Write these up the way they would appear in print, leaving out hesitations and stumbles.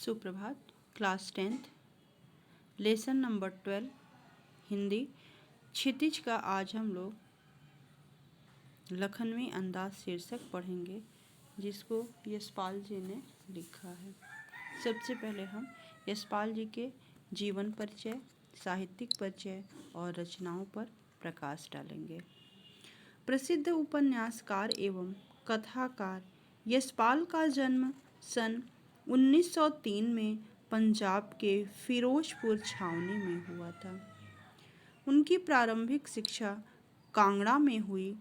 सुप्रभात। Class 10th lesson number 12 Hindi Kshitij का आज हम लोग लखनवी अंदाज शीर्षक पढ़ेंगे, जिसको यशपाल जी ने लिखा है। सबसे पहले हम यशपाल जी के जीवन परिचय, साहित्यिक परिचय और रचनाओं पर प्रकाश डालेंगे। प्रसिद्ध उपन्यासकार एवं कथाकार यशपाल का जन्म सन 1903 में पंजाब के फिरोजपुर छावनी में हुआ था। उनकी प्रारंभिक शिक्षा कांगड़ा में हुई।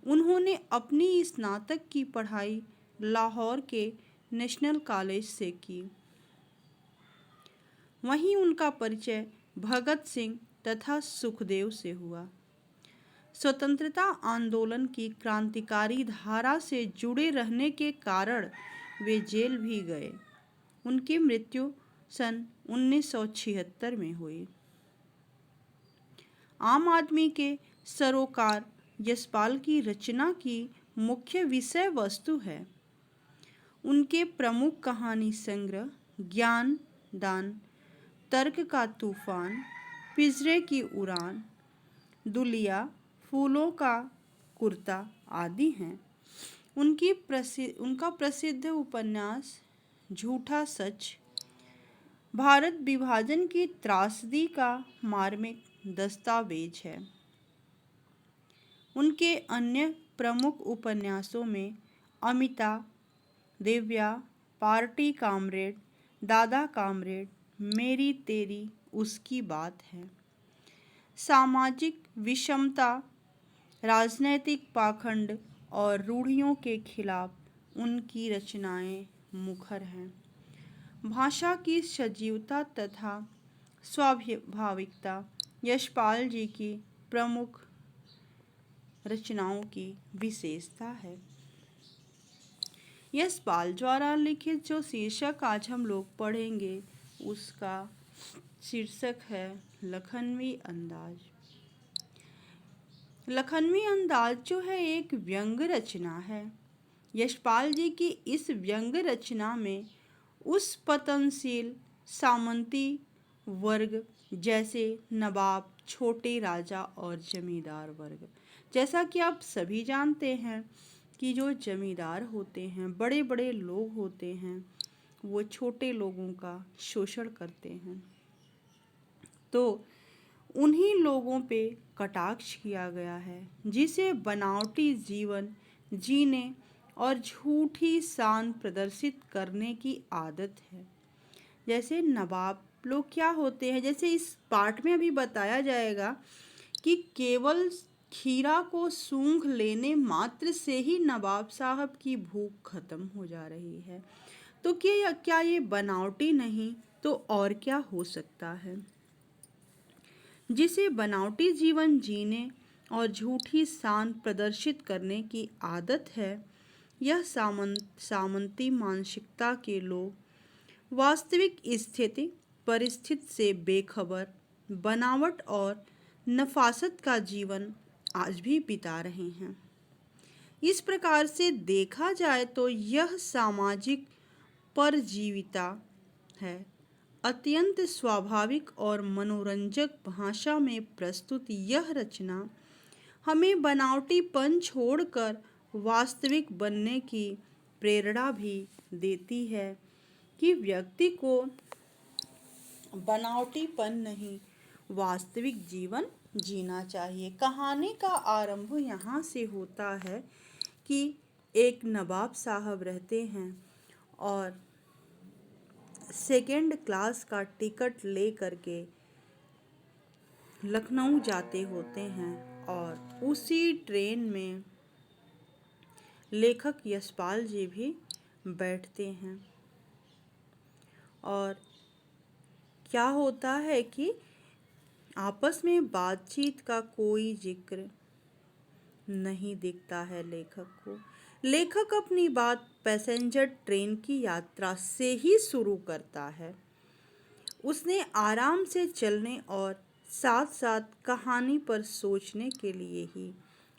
उन्होंने अपनी स्नातक की पढ़ाई लाहौर के नेशनल कॉलेज से की। वहीं उनका परिचय भगत सिंह तथा सुखदेव से हुआ। स्वतंत्रता आंदोलन की क्रांतिकारी धारा से जुड़े रहने के कारण वे जेल भी गए। उनकी मृत्यु सन 1976 में हुई। आम आदमी के सरोकार यशपाल की रचना की मुख्य विषय वस्तु है। उनके प्रमुख कहानी संग्रह ज्ञान दान, तर्क का तूफान, पिंजरे की उड़ान, दुलिया, फूलों का कुर्ता आदि हैं। उनका प्रसिद्ध उपन्यास झूठा सच भारत विभाजन की त्रासदी का मार्मिक दस्तावेज है। उनके अन्य प्रमुख उपन्यासों में अमिता, दिव्या, पार्टी कामरेड, दादा कामरेड, मेरी तेरी उसकी बात है। सामाजिक विषमता, राजनैतिक पाखंड और रूढ़ियों के खिलाफ उनकी रचनाएं मुखर हैं। भाषा की सजीवता तथा स्वाभाविकता यशपाल जी की प्रमुख रचनाओं की विशेषता है। यशपाल द्वारा लिखित जो शीर्षक आज हम लोग पढ़ेंगे, उसका शीर्षक है लखनवी अंदाज। लखनवी अंदाज जो है एक व्यंग्य रचना है। यशपाल जी की इस व्यंग्य रचना में उस पतनशील सामंती वर्ग जैसे नवाब, छोटे राजा और जमींदार वर्ग, जैसा कि आप सभी जानते हैं कि जो जमींदार होते हैं, बड़े बड़े लोग होते हैं, वो छोटे लोगों का शोषण करते हैं। तो उन्हीं लोगों पे कटाक्ष किया गया है, जिसे बनावटी जीवन जीने और झूठी शान प्रदर्शित करने की आदत है। जैसे नवाब लोग क्या होते हैं, जैसे इस पाठ में अभी बताया जाएगा कि केवल खीरा को सूंघ लेने मात्र से ही नवाब साहब की भूख खत्म हो जा रही है। तो क्या ये बनावटी नहीं तो और क्या हो सकता है? जिसे बनावटी जीवन जीने और झूठी शान प्रदर्शित करने की आदत है, यह सामंती मानसिकता के लोग वास्तविक स्थिति परिस्थिति से बेखबर बनावट और नफासत का जीवन आज भी बिता रहे हैं। इस प्रकार से देखा जाए तो यह सामाजिक परजीविता है। अत्यंत स्वाभाविक और मनोरंजक भाषा में प्रस्तुत यह रचना हमें बनावटीपन छोड़कर वास्तविक बनने की प्रेरणा भी देती है कि व्यक्ति को बनावटीपन नहीं, वास्तविक जीवन जीना चाहिए। कहानी का आरंभ यहाँ से होता है कि एक नवाब साहब रहते हैं और सेकेंड क्लास का टिकट ले करके लखनऊ जाते होते हैं और उसी ट्रेन में लेखक यशपाल जी भी बैठते हैं। और क्या होता है कि आपस में बातचीत का कोई जिक्र नहीं दिखता है लेखक को। लेखक अपनी बात पैसेंजर ट्रेन की यात्रा से ही शुरू करता है। उसने आराम से चलने और साथ साथ कहानी पर सोचने के लिए ही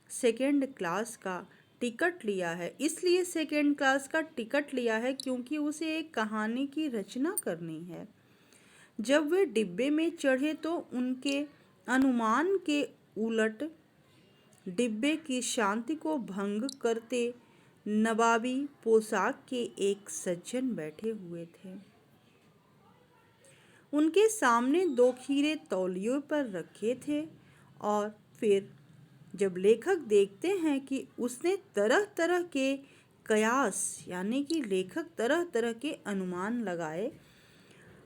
सेकेंड क्लास का टिकट लिया है। इसलिए सेकेंड क्लास का टिकट लिया है क्योंकि उसे एक कहानी की रचना करनी है। जब वे डिब्बे में चढ़े तो उनके अनुमान के उलट डिब्बे की शांति को भंग करते नवाबी पोशाक के एक सज्जन बैठे हुए थे। उनके सामने 2 खीरे तौलियों पर रखे थे और फिर जब लेखक देखते हैं कि उसने तरह तरह के कयास यानी कि लेखक तरह तरह के अनुमान लगाए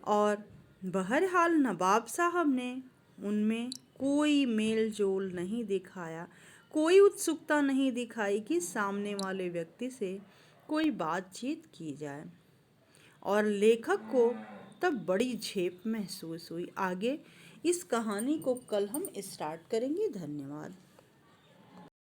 और बहरहाल नवाब साहब ने उनमें कोई मेल जोल नहीं दिखाया, कोई उत्सुकता नहीं दिखाई कि सामने वाले व्यक्ति से कोई बातचीत की जाए, और लेखक को तब बड़ी झेप महसूस हुई। आगे इस कहानी को कल हम स्टार्ट करेंगे। धन्यवाद।